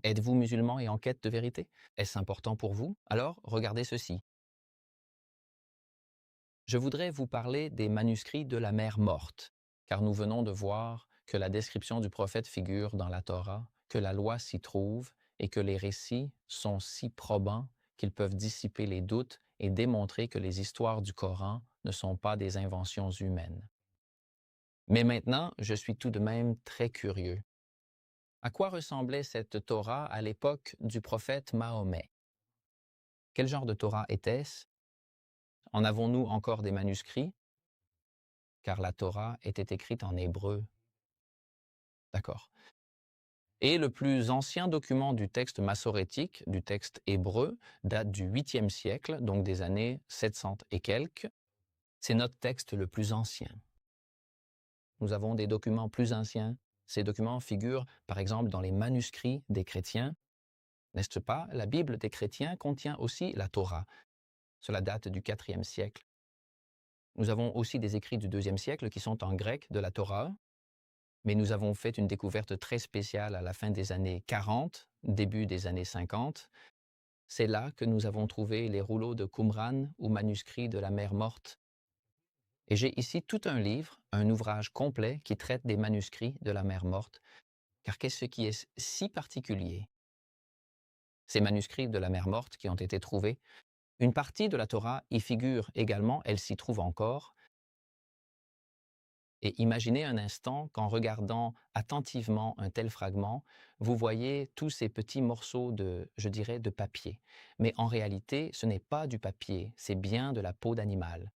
Êtes-vous musulman et en quête de vérité? Est-ce important pour vous? Alors, regardez ceci. Je voudrais vous parler des manuscrits de la mer morte, car nous venons de voir que la description du prophète figure dans la Torah, que la loi s'y trouve et que les récits sont si probants qu'ils peuvent dissiper les doutes et démontrer que les histoires du Coran ne sont pas des inventions humaines. Mais maintenant, je suis tout de même très curieux. À quoi ressemblait cette Torah à l'époque du prophète Mahomet? Quel genre de Torah était-ce? En avons-nous encore des manuscrits? Car la Torah était écrite en hébreu. D'accord. Et le plus ancien document du texte massorétique, du texte hébreu, date du 8e siècle, donc des années 700 et quelques. C'est notre texte le plus ancien. Nous avons des documents plus anciens. Ces documents figurent, par exemple, dans les manuscrits des chrétiens. N'est-ce pas? La Bible des chrétiens contient aussi la Torah. Cela date du 4e siècle. Nous avons aussi des écrits du 2e siècle qui sont en grec de la Torah, mais nous avons fait une découverte très spéciale à la fin des années 40, début des années 50. C'est là que nous avons trouvé les rouleaux de Qumran ou manuscrits de la mer morte. Et j'ai ici tout un livre, un ouvrage complet qui traite des manuscrits de la mer morte, car qu'est-ce qui est si particulier? Ces manuscrits de la mer morte qui ont été trouvés, une partie de la Torah y figure également, elle s'y trouve encore. Et imaginez un instant qu'en regardant attentivement un tel fragment, vous voyez tous ces petits morceaux de, je dirais, de papier. Mais en réalité, ce n'est pas du papier, c'est bien de la peau d'animal.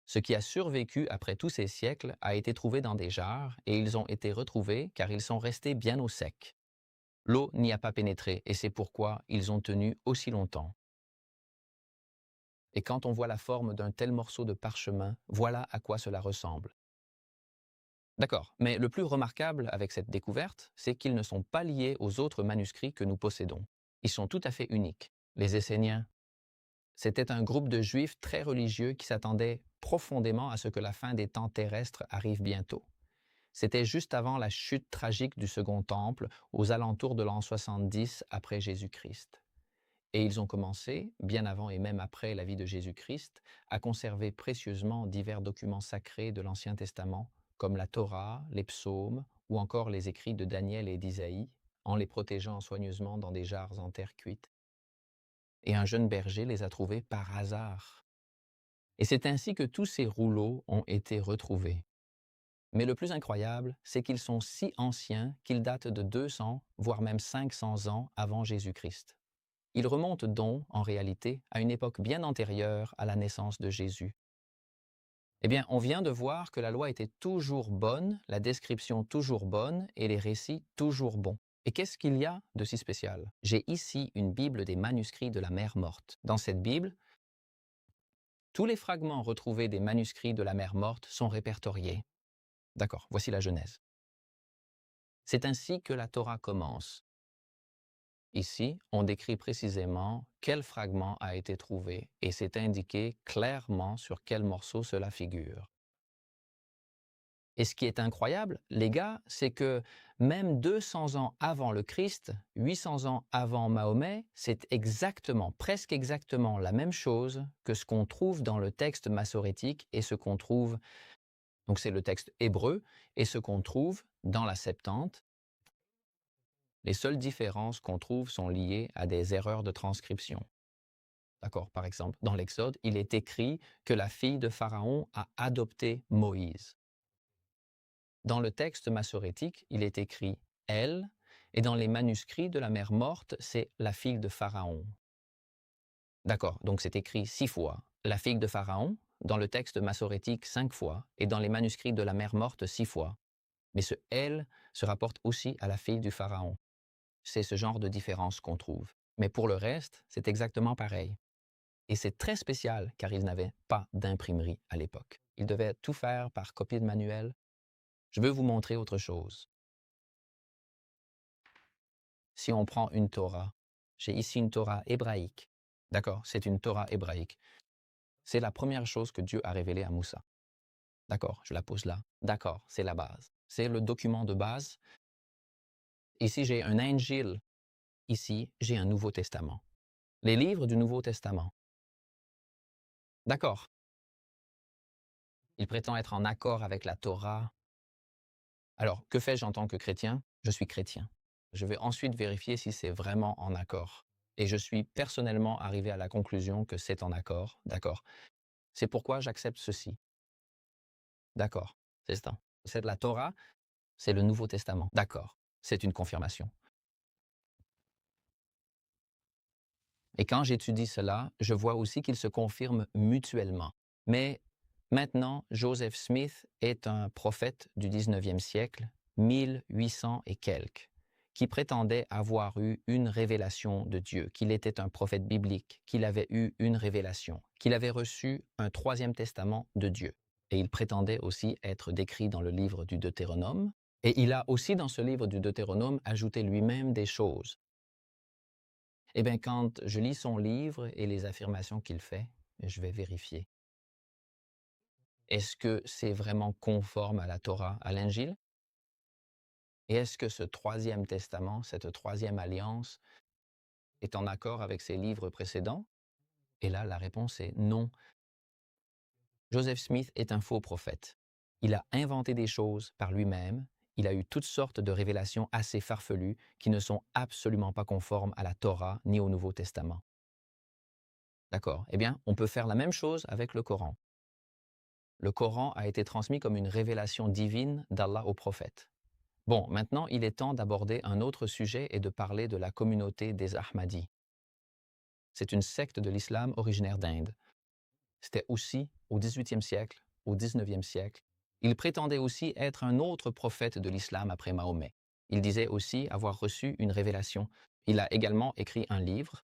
Ce qui a survécu après tous ces siècles a été trouvé dans des jarres et ils ont été retrouvés car ils sont restés bien au sec. L'eau n'y a pas pénétré et c'est pourquoi ils ont tenu aussi longtemps. Et quand on voit la forme d'un tel morceau de parchemin, voilà à quoi cela ressemble. D'accord, mais le plus remarquable avec cette découverte, c'est qu'ils ne sont pas liés aux autres manuscrits que nous possédons. Ils sont tout à fait uniques. Les Esséniens, c'était un groupe de Juifs très religieux qui s'attendaient profondément à ce que la fin des temps terrestres arrive bientôt. C'était juste avant la chute tragique du Second Temple, aux alentours de l'an 70 après Jésus-Christ. Et ils ont commencé, bien avant et même après la vie de Jésus-Christ, à conserver précieusement divers documents sacrés de l'Ancien Testament, comme la Torah, les psaumes ou encore les écrits de Daniel et d'Isaïe, en les protégeant soigneusement dans des jarres en terre cuite. Et un jeune berger les a trouvés par hasard. Et c'est ainsi que tous ces rouleaux ont été retrouvés. Mais le plus incroyable, c'est qu'ils sont si anciens qu'ils datent de 200, voire même 500 ans avant Jésus-Christ. Ils remontent donc, en réalité, à une époque bien antérieure à la naissance de Jésus. Eh bien, on vient de voir que la loi était toujours bonne, la description toujours bonne et les récits toujours bons. Et qu'est-ce qu'il y a de si spécial? J'ai ici une Bible des manuscrits de la mer morte. Dans cette Bible, tous les fragments retrouvés des manuscrits de la mer morte sont répertoriés. D'accord, voici la Genèse. C'est ainsi que la Torah commence. Ici, on décrit précisément quel fragment a été trouvé et c'est indiqué clairement sur quel morceau cela figure. Et ce qui est incroyable, les gars, c'est que même 200 ans avant le Christ, 800 ans avant Mahomet, c'est exactement, presque exactement la même chose que ce qu'on trouve dans le texte massorétique et ce qu'on trouve, donc c'est le texte hébreu, et ce qu'on trouve dans la Septante. Les seules différences qu'on trouve sont liées à des erreurs de transcription. D'accord, par exemple, dans l'Exode, il est écrit que la fille de Pharaon a adopté Moïse. Dans le texte massorétique, il est écrit « elle », et dans les manuscrits de la mer morte, c'est « la fille de Pharaon ». D'accord, donc c'est écrit 6 fois. La fille de Pharaon, dans le texte massorétique 5 fois, et dans les manuscrits de la mer morte 6 fois. Mais ce « elle » se rapporte aussi à la fille du Pharaon. C'est ce genre de différence qu'on trouve. Mais pour le reste, c'est exactement pareil. Et c'est très spécial car ils n'avaient pas d'imprimerie à l'époque. Ils devaient tout faire par copie de manuel. Je veux vous montrer autre chose. Si on prend une Torah, j'ai ici une Torah hébraïque. D'accord, c'est une Torah hébraïque. C'est la première chose que Dieu a révélée à Moussa. D'accord, je la pose là. D'accord, c'est la base. C'est le document de base. Ici, j'ai un Injil Ici, j'ai un Nouveau Testament. Les livres du Nouveau Testament. D'accord. Il prétend être en accord avec la Torah. Alors, que fais-je en tant que chrétien? Je suis chrétien. Je vais ensuite vérifier si c'est vraiment en accord. Et je suis personnellement arrivé à la conclusion que c'est en accord. D'accord. C'est pourquoi j'accepte ceci. D'accord. C'est ça. C'est de la Torah, c'est le Nouveau Testament. D'accord. C'est une confirmation. Et quand j'étudie cela, je vois aussi qu'ils se confirment mutuellement. Mais maintenant, Joseph Smith est un prophète du 19e siècle, 1800 et quelques, qui prétendait avoir eu une révélation de Dieu, qu'il était un prophète biblique, qu'il avait eu une révélation, qu'il avait reçu un troisième testament de Dieu. Et il prétendait aussi être décrit dans le livre du Deutéronome. Et il a aussi dans ce livre du Deutéronome ajouté lui-même des choses. Eh bien, quand je lis son livre et les affirmations qu'il fait, je vais vérifier. Est-ce que c'est vraiment conforme à la Torah, à l'Injil? Et est-ce que ce troisième testament, cette troisième alliance, est en accord avec ses livres précédents? Et là, la réponse est non. Joseph Smith est un faux prophète. Il a inventé des choses par lui-même. Il a eu toutes sortes de révélations assez farfelues qui ne sont absolument pas conformes à la Torah ni au Nouveau Testament. D'accord. Eh bien, on peut faire la même chose avec le Coran. Le Coran a été transmis comme une révélation divine d'Allah au prophète. Bon, maintenant, il est temps d'aborder un autre sujet et de parler de la communauté des Ahmadis. C'est une secte de l'islam originaire d'Inde. C'était aussi au XVIIIe siècle, au XIXe siècle. Il prétendait aussi être un autre prophète de l'islam après Mahomet. Il disait aussi avoir reçu une révélation. Il a également écrit un livre.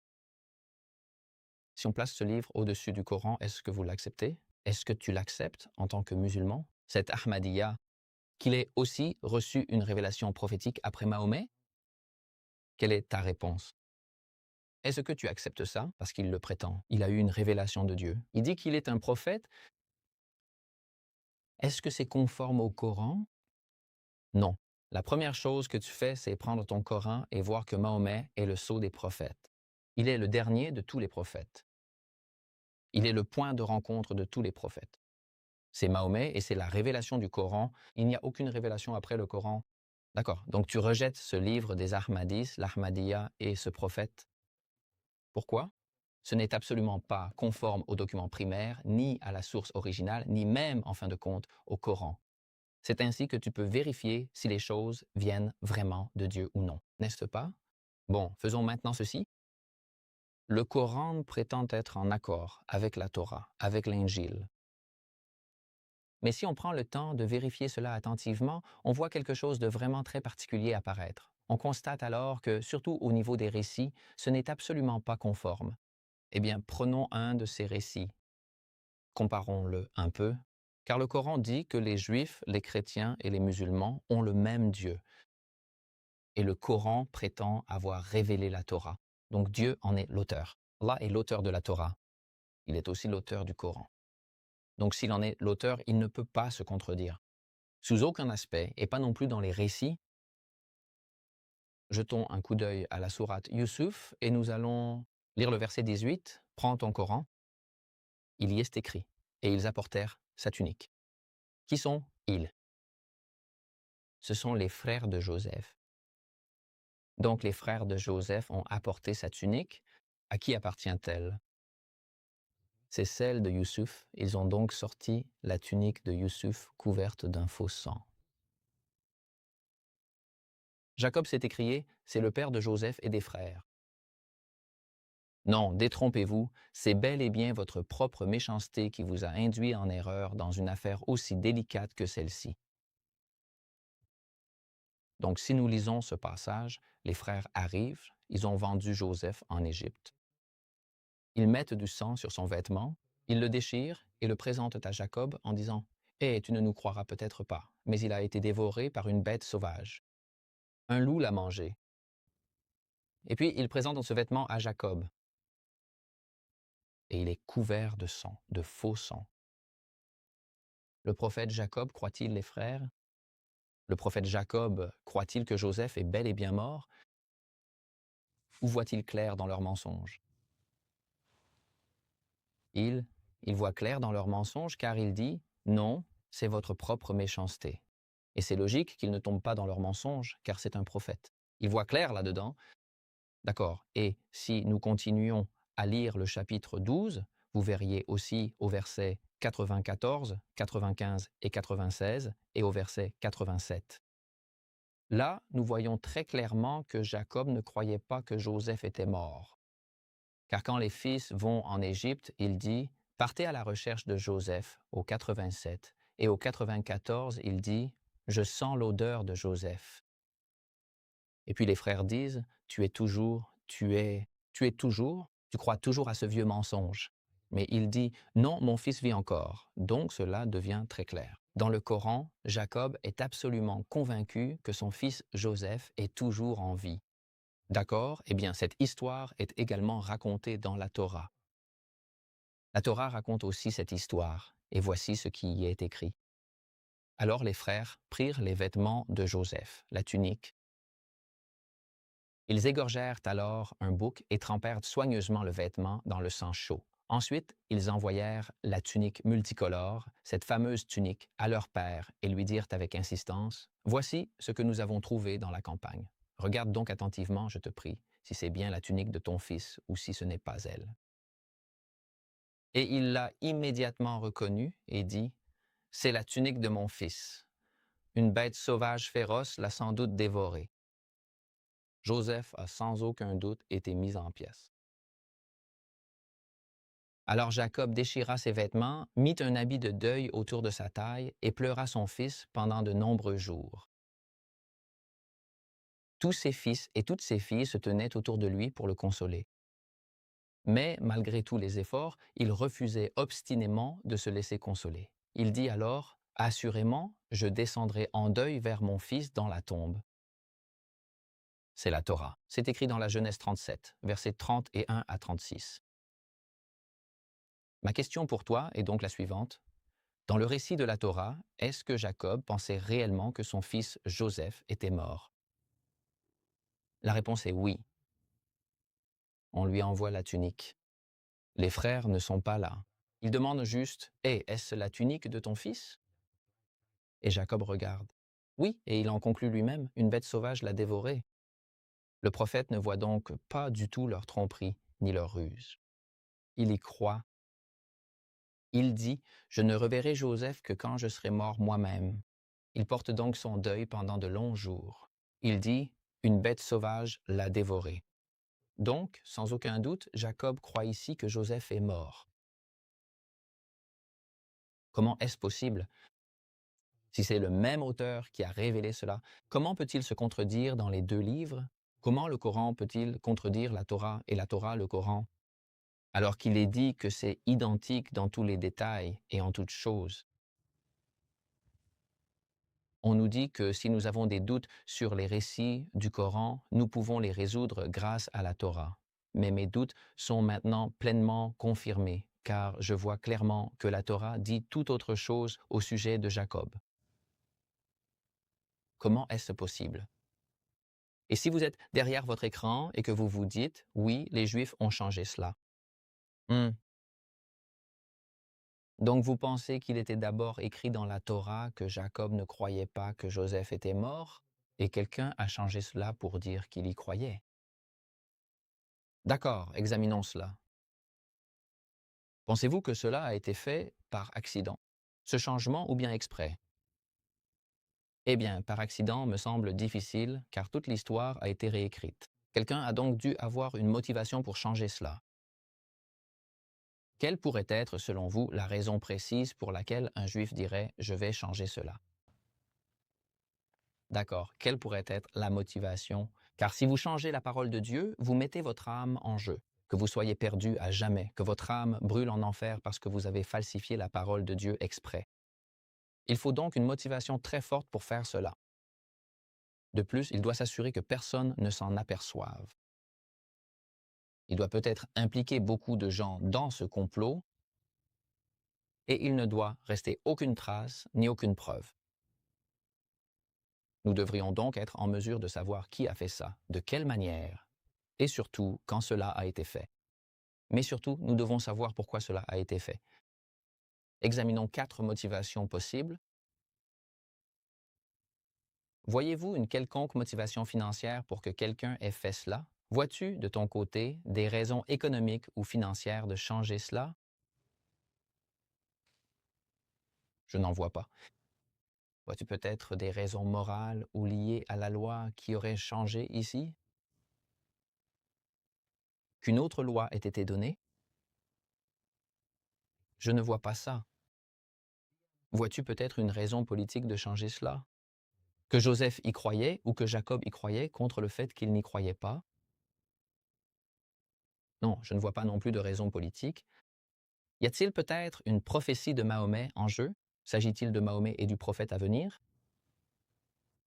Si on place ce livre au-dessus du Coran, est-ce que vous l'acceptez? Est-ce que tu l'acceptes en tant que musulman? Cet Ahmadiyya, qu'il ait aussi reçu une révélation prophétique après Mahomet? Quelle est ta réponse? Est-ce que tu acceptes ça parce qu'il le prétend? Il a eu une révélation de Dieu. Il dit qu'il est un prophète. Est-ce que c'est conforme au Coran? Non. La première chose que tu fais, c'est prendre ton Coran et voir que Mahomet est le sceau des prophètes. Il est le dernier de tous les prophètes. Il est le point de rencontre de tous les prophètes. C'est Mahomet et c'est la révélation du Coran. Il n'y a aucune révélation après le Coran. D'accord. Donc tu rejettes ce livre des Ahmadis, l'Ahmadiyya et ce prophète. Pourquoi? Ce n'est absolument pas conforme au document primaire, ni à la source originale, ni même, en fin de compte, au Coran. C'est ainsi que tu peux vérifier si les choses viennent vraiment de Dieu ou non, n'est-ce pas? Bon, faisons maintenant ceci. Le Coran prétend être en accord avec la Torah, avec l'Injil. Mais si on prend le temps de vérifier cela attentivement, on voit quelque chose de vraiment très particulier apparaître. On constate alors que, surtout au niveau des récits, ce n'est absolument pas conforme. Eh bien, prenons un de ces récits. Comparons-le un peu. Car le Coran dit que les Juifs, les chrétiens et les musulmans ont le même Dieu. Et le Coran prétend avoir révélé la Torah. Donc Dieu en est l'auteur. Allah est l'auteur de la Torah. Il est aussi l'auteur du Coran. Donc s'il en est l'auteur, il ne peut pas se contredire. Sous aucun aspect, et pas non plus dans les récits, jetons un coup d'œil à la sourate Yusuf et nous allons lire le verset 18. Prends ton Coran. Il y est écrit. Et ils apportèrent sa tunique. Qui sont ils? Ce sont les frères de Joseph. Donc les frères de Joseph ont apporté sa tunique. À qui appartient-elle? C'est celle de Youssouf. Ils ont donc sorti la tunique de Youssouf couverte d'un faux sang. Jacob s'est écrié, c'est le père de Joseph et des frères. Non, détrompez-vous, c'est bel et bien votre propre méchanceté qui vous a induit en erreur dans une affaire aussi délicate que celle-ci. Donc si nous lisons ce passage, les frères arrivent, ils ont vendu Joseph en Égypte. Ils mettent du sang sur son vêtement, ils le déchirent et le présentent à Jacob en disant « Eh, tu ne nous croiras peut-être pas, mais il a été dévoré par une bête sauvage. Un loup l'a mangé. » Et puis ils présentent ce vêtement à Jacob. Et il est couvert de sang, de faux sang. Le prophète Jacob croit-il les frères? Le prophète Jacob croit-il que Joseph est bel et bien mort? ou voit-il clair dans leurs mensonges? Il, il voit clair dans leurs mensonges car il dit, non, c'est votre propre méchanceté. Et c'est logique qu'il ne tombe pas dans leurs mensonges car c'est un prophète. Il voit clair là-dedans. D'accord. Et si nous continuions à lire le chapitre 12, vous verriez aussi au verset 94, 95 et 96 et au verset 87. Là, nous voyons très clairement que Jacob ne croyait pas que Joseph était mort. Car quand les fils vont en Égypte, il dit « Partez à la recherche de Joseph » au 87. Et au 94, il dit « Je sens l'odeur de Joseph ». Et puis les frères disent « tu crois toujours à ce vieux mensonge ». Mais il dit « Non, mon fils vit encore ». Donc cela devient très clair. Dans le Coran, Jacob est absolument convaincu que son fils Joseph est toujours en vie. D'accord? Eh bien, cette histoire est également racontée dans la Torah. La Torah raconte aussi cette histoire, et voici ce qui y est écrit. Alors les frères prirent les vêtements de Joseph, la tunique. Ils égorgèrent alors un bouc et trempèrent soigneusement le vêtement dans le sang chaud. Ensuite, ils envoyèrent la tunique multicolore, cette fameuse tunique, à leur père et lui dirent avec insistance « Voici ce que nous avons trouvé dans la campagne. Regarde donc attentivement, je te prie, si c'est bien la tunique de ton fils ou si ce n'est pas elle. » Et il l'a immédiatement reconnue et dit « C'est la tunique de mon fils. Une bête sauvage féroce l'a sans doute dévorée. » Joseph a sans aucun doute été mis en pièces. Alors Jacob déchira ses vêtements, mit un habit de deuil autour de sa taille et pleura son fils pendant de nombreux jours. Tous ses fils et toutes ses filles se tenaient autour de lui pour le consoler. Mais, malgré tous les efforts, il refusait obstinément de se laisser consoler. Il dit alors « Assurément, je descendrai en deuil vers mon fils dans la tombe. » C'est la Torah. C'est écrit dans la Genèse 37, versets 31 à 36. Ma question pour toi est donc la suivante. Dans le récit de la Torah, est-ce que Jacob pensait réellement que son fils Joseph était mort? La réponse est oui. On lui envoie la tunique. Les frères ne sont pas là. Ils demandent juste « Hé, est-ce la tunique de ton fils ?» Et Jacob regarde. Oui, et il en conclut lui-même, une bête sauvage l'a dévoré. Le prophète ne voit donc pas du tout leur tromperie, ni leur ruse. Il y croit. Il dit « Je ne reverrai Joseph que quand je serai mort moi-même. » Il porte donc son deuil pendant de longs jours. Il dit « Une bête sauvage l'a dévoré. » Donc, sans aucun doute, Jacob croit ici que Joseph est mort. Comment est-ce possible? Si c'est le même auteur qui a révélé cela, comment peut-il se contredire dans les deux livres? Comment le Coran peut-il contredire la Torah et la Torah le Coran? Alors qu'il est dit que c'est identique dans tous les détails et en toutes choses. On nous dit que si nous avons des doutes sur les récits du Coran, nous pouvons les résoudre grâce à la Torah. Mais mes doutes sont maintenant pleinement confirmés, car je vois clairement que la Torah dit tout autre chose au sujet de Jacob. Comment est-ce possible? Et si vous êtes derrière votre écran et que vous vous dites « Oui, les Juifs ont changé cela. » Donc vous pensez qu'il était d'abord écrit dans la Torah que Jacob ne croyait pas que Joseph était mort et quelqu'un a changé cela pour dire qu'il y croyait. D'accord, examinons cela. Pensez-vous que cela a été fait par accident, ce changement ou bien exprès? Eh bien, par accident me semble difficile car toute l'histoire a été réécrite. Quelqu'un a donc dû avoir une motivation pour changer cela. Quelle pourrait être, selon vous, la raison précise pour laquelle un Juif dirait « je vais changer cela » ? D'accord, quelle pourrait être la motivation? Car si vous changez la parole de Dieu, vous mettez votre âme en jeu. Que vous soyez perdu à jamais, que votre âme brûle en enfer parce que vous avez falsifié la parole de Dieu exprès. Il faut donc une motivation très forte pour faire cela. De plus, il doit s'assurer que personne ne s'en aperçoive. Il doit peut-être impliquer beaucoup de gens dans ce complot et il ne doit rester aucune trace ni aucune preuve. Nous devrions donc être en mesure de savoir qui a fait ça, de quelle manière. et surtout quand cela a été fait. Mais surtout, nous devons savoir pourquoi cela a été fait. Examinons 4 motivations possibles. Voyez-vous une quelconque motivation financière pour que quelqu'un ait fait cela? Vois-tu, de ton côté, des raisons économiques ou financières de changer cela? Je n'en vois pas. Vois-tu peut-être des raisons morales ou liées à la loi qui auraient changé ici? Qu'une autre loi ait été donnée? Je ne vois pas ça. Vois-tu peut-être une raison politique de changer cela? Que Joseph y croyait ou que Jacob y croyait contre le fait qu'il n'y croyait pas? Non, je ne vois pas non plus de raison politique. Y a-t-il peut-être une prophétie de Mahomet en jeu? S'agit-il de Mahomet et du prophète à venir?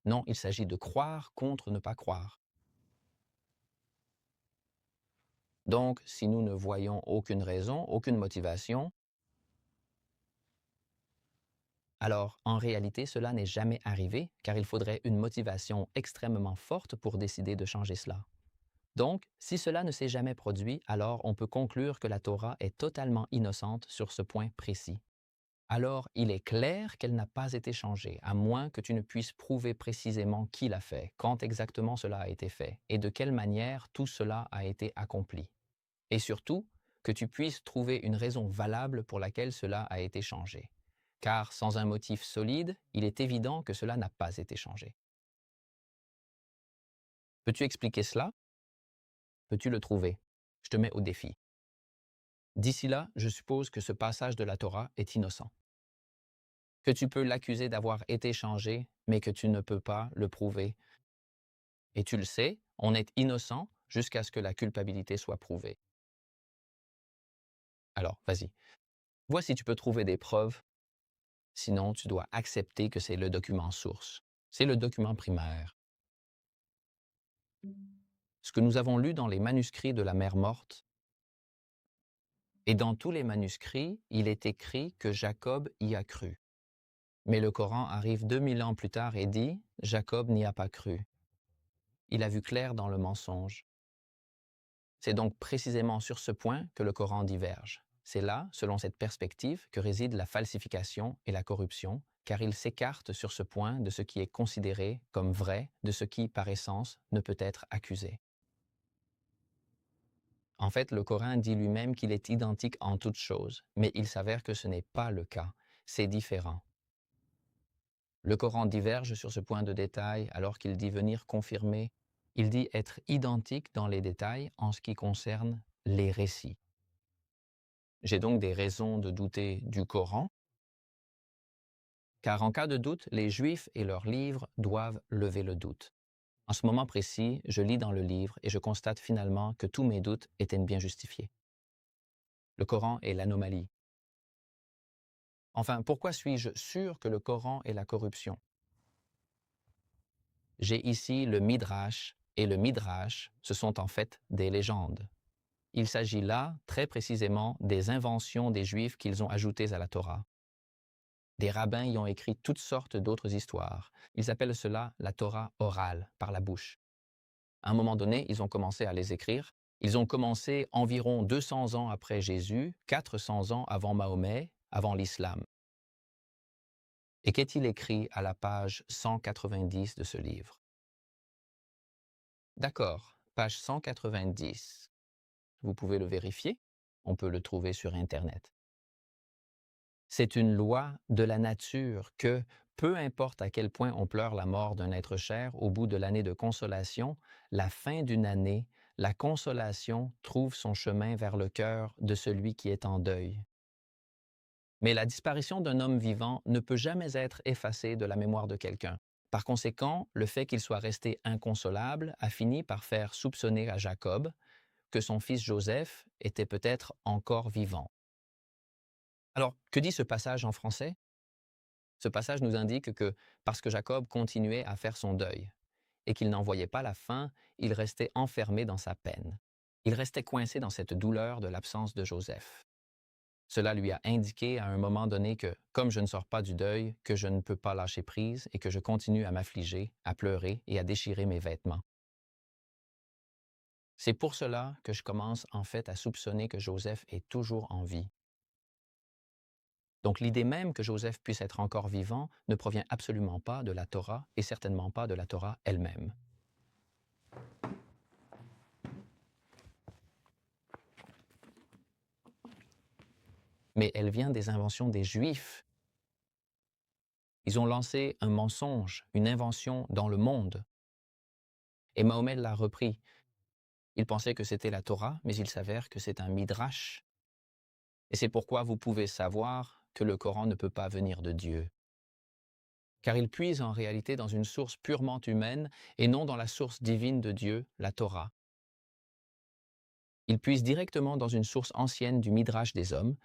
Non, il s'agit de croire contre ne pas croire. Donc, si nous ne voyons aucune raison, aucune motivation, alors en réalité, cela n'est jamais arrivé, car il faudrait une motivation extrêmement forte pour décider de changer cela. Donc, si cela ne s'est jamais produit, alors on peut conclure que la Torah est totalement innocente sur ce point précis. Alors, il est clair qu'elle n'a pas été changée, à moins que tu ne puisses prouver précisément qui l'a fait, quand exactement cela a été fait, et de quelle manière tout cela a été accompli. Et surtout, que tu puisses trouver une raison valable pour laquelle cela a été changé. Car sans un motif solide, il est évident que cela n'a pas été changé. Peux-tu expliquer cela? Peux-tu le trouver? Je te mets au défi. D'ici là, je suppose que ce passage de la Torah est innocent, que tu peux l'accuser d'avoir été changé, mais que tu ne peux pas le prouver. Et tu le sais, on est innocent jusqu'à ce que la culpabilité soit prouvée. Alors, vas-y. Vois si tu peux trouver des preuves, sinon tu dois accepter que c'est le document source. C'est le document primaire. Ce que nous avons lu dans les manuscrits de la mer morte, et dans tous les manuscrits, il est écrit que Jacob y a cru. Mais le Coran arrive 2000 ans plus tard et dit « Jacob n'y a pas cru ». Il a vu clair dans le mensonge. C'est donc précisément sur ce point que le Coran diverge. C'est là, selon cette perspective, que réside la falsification et la corruption, car il s'écarte sur ce point de ce qui est considéré comme vrai, de ce qui, par essence, ne peut être accusé. En fait, le Coran dit lui-même qu'il est identique en toutes choses, mais il s'avère que ce n'est pas le cas. C'est différent. Le Coran diverge sur ce point de détail alors qu'il dit venir confirmer. Il dit être identique dans les détails en ce qui concerne les récits. J'ai donc des raisons de douter du Coran, car en cas de doute, les Juifs et leurs livres doivent lever le doute. En ce moment précis, je lis dans le livre et je constate finalement que tous mes doutes étaient bien justifiés. Le Coran est l'anomalie. Enfin, pourquoi suis-je sûr que le Coran est la corruption? J'ai ici le Midrash, et le Midrash, ce sont en fait des légendes. Il s'agit là, très précisément, des inventions des Juifs qu'ils ont ajoutées à la Torah. Des rabbins y ont écrit toutes sortes d'autres histoires. Ils appellent cela la Torah orale, par la bouche. À un moment donné, ils ont commencé à les écrire. Ils ont commencé environ 200 ans après Jésus, 400 ans avant Mahomet, avant l'islam. Et qu'est-il écrit à la page 190 de ce livre? D'accord, page 190. Vous pouvez le vérifier. On peut le trouver sur Internet. C'est une loi de la nature que, peu importe à quel point on pleure la mort d'un être cher, au bout de l'année de consolation, la fin d'une année, la consolation trouve son chemin vers le cœur de celui qui est en deuil. Mais la disparition d'un homme vivant ne peut jamais être effacée de la mémoire de quelqu'un. Par conséquent, le fait qu'il soit resté inconsolable a fini par faire soupçonner à Jacob que son fils Joseph était peut-être encore vivant. Alors, que dit ce passage en français? Ce passage nous indique que parce que Jacob continuait à faire son deuil et qu'il n'en voyait pas la fin, il restait enfermé dans sa peine. Il restait coincé dans cette douleur de l'absence de Joseph. Cela lui a indiqué à un moment donné que, comme je ne sors pas du deuil, que je ne peux pas lâcher prise et que je continue à m'affliger, à pleurer et à déchirer mes vêtements. C'est pour cela que je commence en fait à soupçonner que Joseph est toujours en vie. Donc l'idée même que Joseph puisse être encore vivant ne provient absolument pas de la Torah et certainement pas de la Torah elle-même. Mais elle vient des inventions des Juifs. Ils ont lancé un mensonge, une invention dans le monde. Et Mahomet l'a repris. Il pensait que c'était la Torah, mais il s'avère que c'est un midrash. Et c'est pourquoi vous pouvez savoir que le Coran ne peut pas venir de Dieu. Car il puise en réalité dans une source purement humaine et non dans la source divine de Dieu, la Torah. Il puise directement dans une source ancienne du midrash des hommes.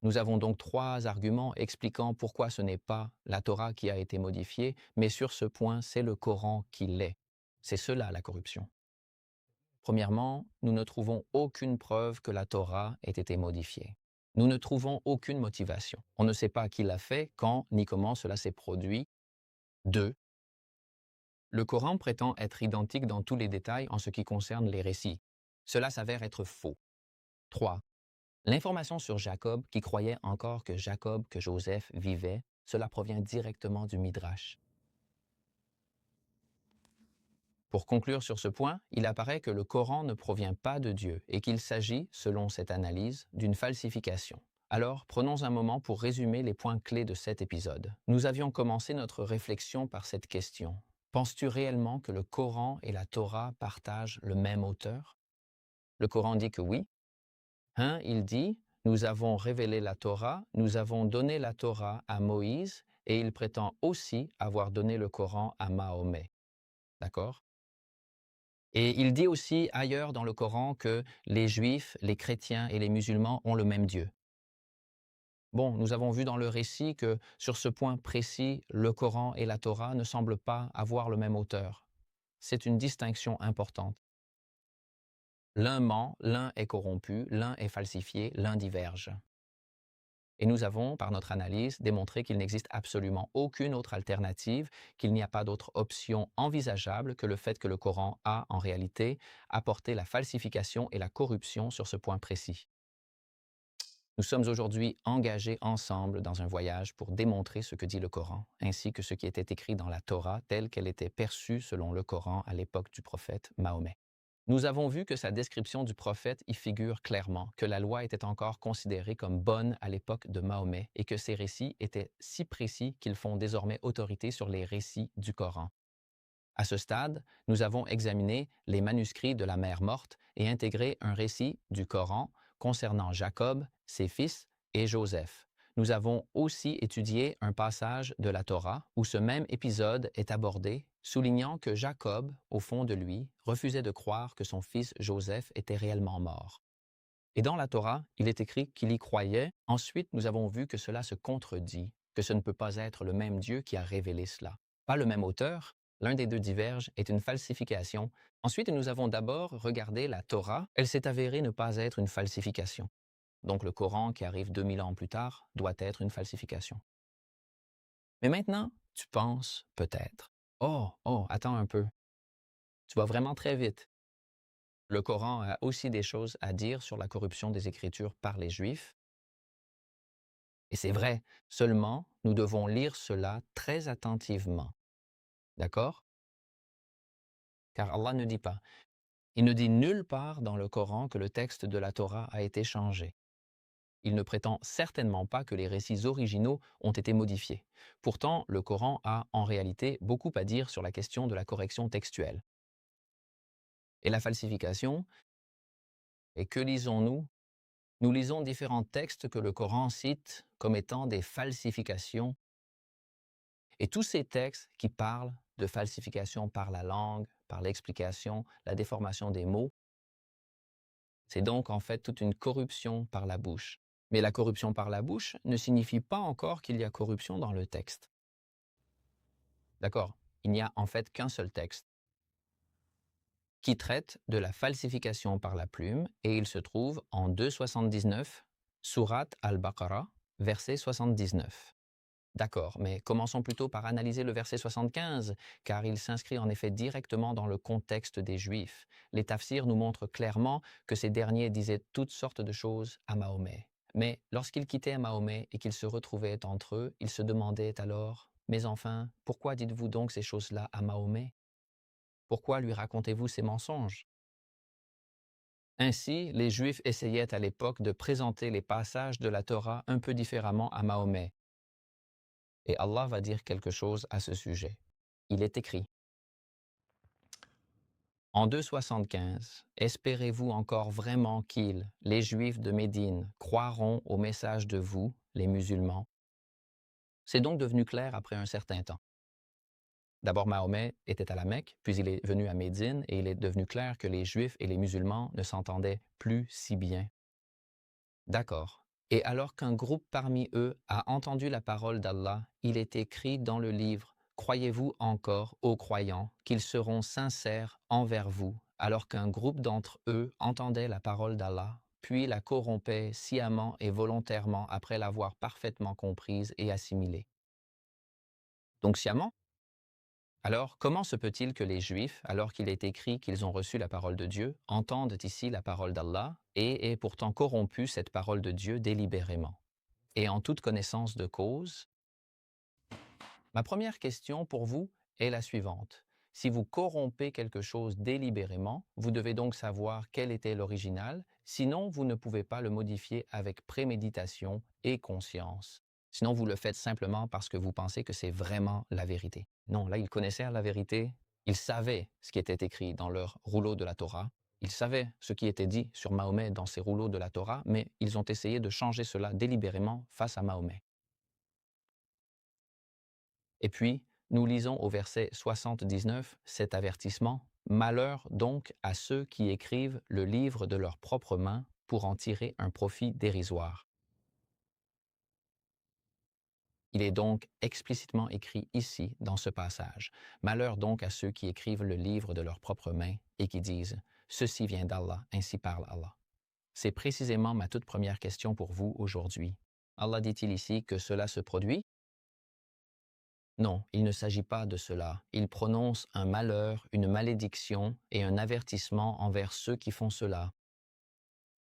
Nous avons donc 3 arguments expliquant pourquoi ce n'est pas la Torah qui a été modifiée, mais sur ce point, c'est le Coran qui l'est. C'est cela la corruption. Premièrement, nous ne trouvons aucune preuve que la Torah ait été modifiée. Nous ne trouvons aucune motivation. On ne sait pas qui l'a fait, quand, ni comment cela s'est produit. 2. Le Coran prétend être identique dans tous les détails en ce qui concerne les récits. Cela s'avère être faux. 3. L'information sur Jacob, qui croyait encore que Joseph vivait, cela provient directement du Midrash. Pour conclure sur ce point, il apparaît que le Coran ne provient pas de Dieu et qu'il s'agit, selon cette analyse, d'une falsification. Alors, prenons un moment pour résumer les points clés de cet épisode. Nous avions commencé notre réflexion par cette question. Penses-tu réellement que le Coran et la Torah partagent le même auteur? Le Coran dit que oui. Il dit « Nous avons révélé la Torah, nous avons donné la Torah à Moïse, et il prétend aussi avoir donné le Coran à Mahomet. » D'accord? Et il dit aussi ailleurs dans le Coran que les Juifs, les chrétiens et les musulmans ont le même Dieu. Bon, nous avons vu dans le récit que sur ce point précis, le Coran et la Torah ne semblent pas avoir le même auteur. C'est une distinction importante. L'un ment, l'un est corrompu, l'un est falsifié, l'un diverge. Et nous avons, par notre analyse, démontré qu'il n'existe absolument aucune autre alternative, qu'il n'y a pas d'autre option envisageable que le fait que le Coran a, en réalité, apporté la falsification et la corruption sur ce point précis. Nous sommes aujourd'hui engagés ensemble dans un voyage pour démontrer ce que dit le Coran, ainsi que ce qui était écrit dans la Torah telle qu'elle était perçue selon le Coran à l'époque du prophète Mahomet. Nous avons vu que sa description du prophète y figure clairement, que la loi était encore considérée comme bonne à l'époque de Mahomet et que ces récits étaient si précis qu'ils font désormais autorité sur les récits du Coran. À ce stade, nous avons examiné les manuscrits de la mer morte et intégré un récit du Coran concernant Jacob, ses fils et Joseph. Nous avons aussi étudié un passage de la Torah où ce même épisode est abordé, soulignant que Jacob, au fond de lui, refusait de croire que son fils Joseph était réellement mort. Et dans la Torah, il est écrit qu'il y croyait. Ensuite, nous avons vu que cela se contredit, que ce ne peut pas être le même Dieu qui a révélé cela. Pas le même auteur, l'un des deux diverge, est une falsification. Ensuite, nous avons d'abord regardé la Torah. Elle s'est avérée ne pas être une falsification. Donc le Coran, qui arrive 2000 ans plus tard, doit être une falsification. Mais maintenant, tu penses peut-être, « Oh, attends un peu. Tu vas vraiment très vite. Le Coran a aussi des choses à dire sur la corruption des Écritures par les Juifs. Et c'est vrai, seulement nous devons lire cela très attentivement. D'accord? Car Allah ne dit pas. Il ne dit nulle part dans le Coran que le texte de la Torah a été changé. Il ne prétend certainement pas que les récits originaux ont été modifiés. Pourtant, le Coran a en réalité beaucoup à dire sur la question de la correction textuelle. Et la falsification, et que lisons-nous? Nous lisons différents textes que le Coran cite comme étant des falsifications. Et tous ces textes qui parlent de falsification par la langue, par l'explication, la déformation des mots, c'est donc en fait toute une corruption par la bouche. Mais la corruption par la bouche ne signifie pas encore qu'il y a corruption dans le texte. D'accord? Il n'y a en fait qu'un seul texte qui traite de la falsification par la plume et il se trouve en 2,79, Surat al-Baqarah, verset 79. D'accord, mais commençons plutôt par analyser le verset 75, car il s'inscrit en effet directement dans le contexte des Juifs. Les tafsirs nous montrent clairement que ces derniers disaient toutes sortes de choses à Mahomet. Mais lorsqu'ils quittaient Mahomet et qu'ils se retrouvaient entre eux, ils se demandaient alors, mais enfin, pourquoi dites-vous donc ces choses-là à Mahomet? Pourquoi lui racontez-vous ces mensonges? Ainsi, les Juifs essayaient à l'époque de présenter les passages de la Torah un peu différemment à Mahomet. Et Allah va dire quelque chose à ce sujet. Il est écrit: En 275, espérez-vous encore vraiment qu'ils, les Juifs de Médine, croiront au message de vous, les musulmans? C'est donc devenu clair après un certain temps. D'abord, Mahomet était à la Mecque, puis il est venu à Médine et il est devenu clair que les Juifs et les musulmans ne s'entendaient plus si bien. D'accord. Et alors qu'un groupe parmi eux a entendu la parole d'Allah, il est écrit dans le livre: Croyez-vous encore, ô croyants, qu'ils seront sincères envers vous, alors qu'un groupe d'entre eux entendait la parole d'Allah, puis la corrompait sciemment et volontairement après l'avoir parfaitement comprise et assimilée. Donc sciemment? Alors, comment se peut-il que les Juifs, alors qu'il est écrit qu'ils ont reçu la parole de Dieu, entendent ici la parole d'Allah et aient pourtant corrompu cette parole de Dieu délibérément? Et en toute connaissance de cause, ma première question pour vous est la suivante. Si vous corrompez quelque chose délibérément, vous devez donc savoir quel était l'original, sinon vous ne pouvez pas le modifier avec préméditation et conscience. Sinon vous le faites simplement parce que vous pensez que c'est vraiment la vérité. Non, là ils connaissaient la vérité, ils savaient ce qui était écrit dans leur rouleau de la Torah, ils savaient ce qui était dit sur Mahomet dans ces rouleaux de la Torah, mais ils ont essayé de changer cela délibérément face à Mahomet. Et puis, nous lisons au verset 79 cet avertissement: Malheur donc à ceux qui écrivent le livre de leurs propres mains pour en tirer un profit dérisoire. Il est donc explicitement écrit ici, dans ce passage: Malheur donc à ceux qui écrivent le livre de leurs propres mains et qui disent: Ceci vient d'Allah, ainsi parle Allah. C'est précisément ma toute première question pour vous aujourd'hui. Allah dit-il ici que cela se produit? Non, il ne s'agit pas de cela. Il prononce un malheur, une malédiction et un avertissement envers ceux qui font cela.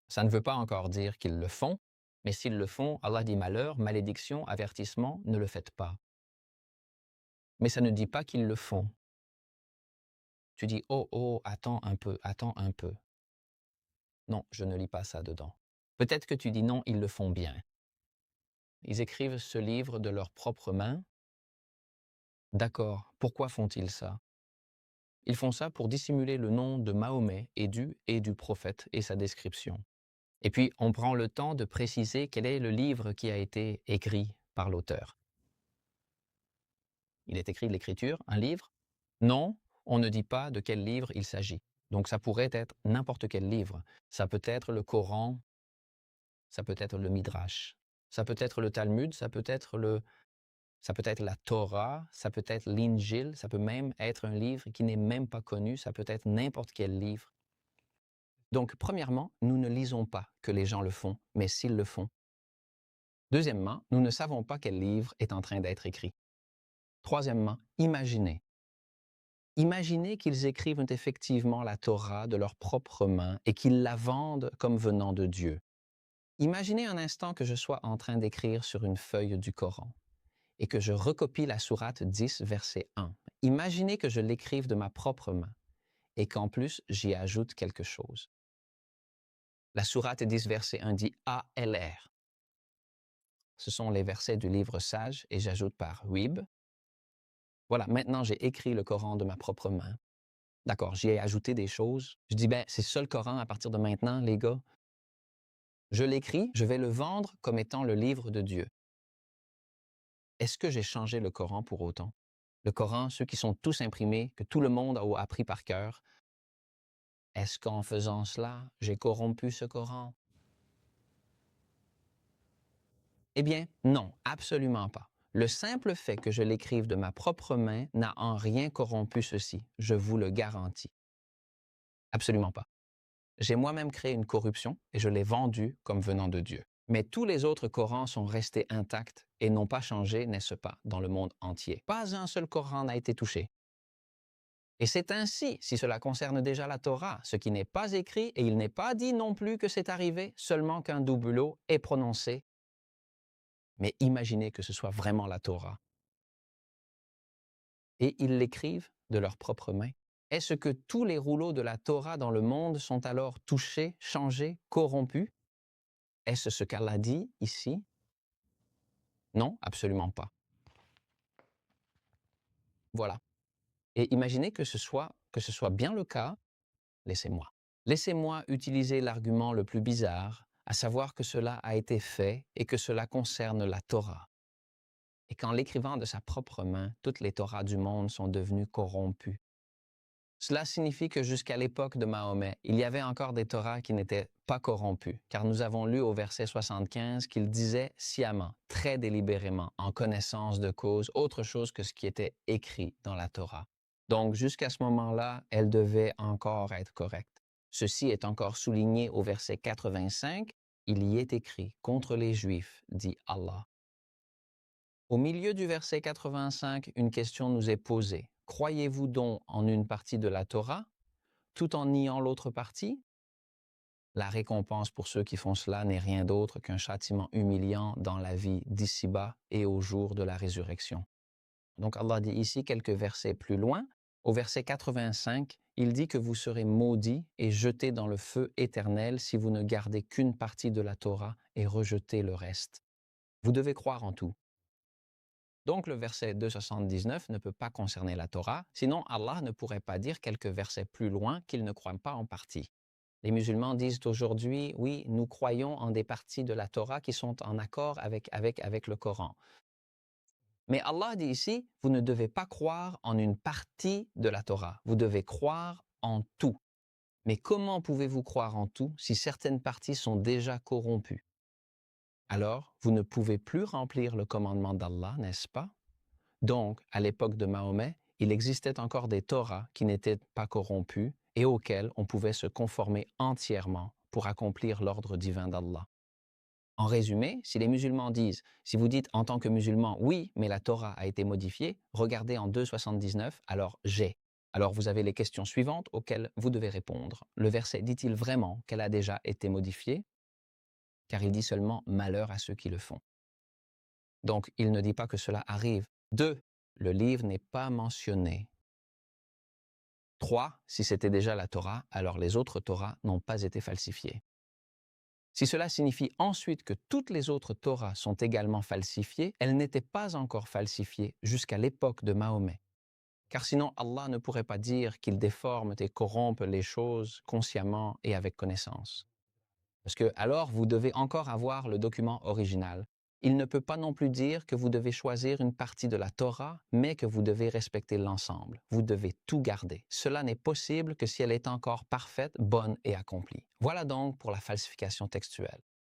Ça ne veut pas encore dire qu'ils le font, mais s'ils le font, Allah dit malheur, malédiction, avertissement, ne le faites pas. Mais ça ne dit pas qu'ils le font. Tu dis, oh, oh, attends un peu, attends un peu. Non, je ne lis pas ça dedans. Peut-être que tu dis non, ils le font bien. Ils écrivent ce livre de leurs propres mains. D'accord, pourquoi font-ils ça? Ils font ça pour dissimuler le nom de Mahomet et du prophète et sa description. Et puis, on prend le temps de préciser quel est le livre qui a été écrit par l'auteur. Il est écrit de l'écriture, un livre? Non, on ne dit pas de quel livre il s'agit. Donc ça pourrait être n'importe quel livre. Ça peut être le Coran, ça peut être le Midrash, ça peut être le Talmud, ça peut être la Torah, ça peut être l'Injil, ça peut même être un livre qui n'est même pas connu, ça peut être n'importe quel livre. Donc, premièrement, nous ne lisons pas que les gens le font, mais s'ils le font. Deuxièmement, nous ne savons pas quel livre est en train d'être écrit. Troisièmement, imaginez. Imaginez qu'ils écrivent effectivement la Torah de leurs propres mains et qu'ils la vendent comme venant de Dieu. Imaginez un instant que je sois en train d'écrire sur une feuille du Coran et que je recopie la sourate 10, verset 1. Imaginez que je l'écrive de ma propre main et qu'en plus j'y ajoute quelque chose. La sourate 10, verset 1 dit ALR. Ce sont les versets du livre Sage et j'ajoute par Wib. Voilà, maintenant j'ai écrit le Coran de ma propre main. D'accord, j'y ai ajouté des choses. Je dis, ben, c'est ça le Coran à partir de maintenant, les gars. Je l'écris, je vais le vendre comme étant le livre de Dieu. Est-ce que j'ai changé le Coran pour autant? Le Coran, ceux qui sont tous imprimés, que tout le monde a appris par cœur, est-ce qu'en faisant cela, j'ai corrompu ce Coran? Eh bien, non, absolument pas. Le simple fait que je l'écrive de ma propre main n'a en rien corrompu ceci, je vous le garantis. Absolument pas. J'ai moi-même créé une corruption et je l'ai vendue comme venant de Dieu. Mais tous les autres Corans sont restés intacts et n'ont pas changé, n'est-ce pas, dans le monde entier. Pas un seul Coran n'a été touché. Et c'est ainsi, si cela concerne déjà la Torah, ce qui n'est pas écrit, et il n'est pas dit non plus que c'est arrivé, seulement qu'un doublot est prononcé. Mais imaginez que ce soit vraiment la Torah. Et ils l'écrivent de leurs propres mains. Est-ce que tous les rouleaux de la Torah dans le monde sont alors touchés, changés, corrompus? Est-ce ce qu'Allah dit ici? Non, absolument pas. Voilà. Et imaginez que ce soit bien le cas, laissez-moi. Laissez-moi utiliser l'argument le plus bizarre, à savoir que cela a été fait et que cela concerne la Torah. Et qu'en l'écrivant de sa propre main, toutes les Torahs du monde sont devenues corrompues. Cela signifie que jusqu'à l'époque de Mahomet, il y avait encore des Torahs qui n'étaient pas corrompus, car nous avons lu au verset 75 qu'il disait sciemment, très délibérément, en connaissance de cause, autre chose que ce qui était écrit dans la Torah. Donc jusqu'à ce moment-là, elle devait encore être correcte. Ceci est encore souligné au verset 85, il y est écrit « Contre les Juifs, dit Allah ». Au milieu du verset 85, une question nous est posée. Croyez-vous donc en une partie de la Torah, tout en niant l'autre partie? La récompense pour ceux qui font cela n'est rien d'autre qu'un châtiment humiliant dans la vie d'ici-bas et au jour de la résurrection. Donc Allah dit ici quelques versets plus loin, au verset 85, il dit que vous serez maudits et jetés dans le feu éternel si vous ne gardez qu'une partie de la Torah et rejetez le reste. Vous devez croire en tout. Donc le verset 279 ne peut pas concerner la Torah, sinon Allah ne pourrait pas dire quelques versets plus loin qu'il ne croit pas en partie. Les musulmans disent aujourd'hui, oui, nous croyons en des parties de la Torah qui sont en accord avec le Coran. Mais Allah dit ici, vous ne devez pas croire en une partie de la Torah, vous devez croire en tout. Mais comment pouvez-vous croire en tout si certaines parties sont déjà corrompues? Alors, vous ne pouvez plus remplir le commandement d'Allah, n'est-ce pas? Donc, à l'époque de Mahomet, il existait encore des Torahs qui n'étaient pas corrompus et auxquels on pouvait se conformer entièrement pour accomplir l'ordre divin d'Allah. En résumé, si les musulmans disent, si vous dites en tant que musulman, oui, mais la Torah a été modifiée, regardez en 2,79, alors j'ai. Alors vous avez les questions suivantes auxquelles vous devez répondre. Le verset dit-il vraiment qu'elle a déjà été modifiée? Car il dit seulement malheur à ceux qui le font. Donc il ne dit pas que cela arrive. 2, le livre n'est pas mentionné. 3, si c'était déjà la Torah, alors les autres Torahs n'ont pas été falsifiées. Si cela signifie ensuite que toutes les autres Torahs sont également falsifiées, elles n'étaient pas encore falsifiées jusqu'à l'époque de Mahomet. Car sinon Allah ne pourrait pas dire qu'il déforme et corrompt les choses consciemment et avec connaissance. Parce que alors vous devez encore avoir le document original. Il ne peut pas non plus dire que vous devez choisir une partie de la Torah, mais que vous devez respecter l'ensemble. Vous devez tout garder. Cela n'est possible que si elle est encore parfaite, bonne et accomplie. Voilà donc pour la falsification textuelle.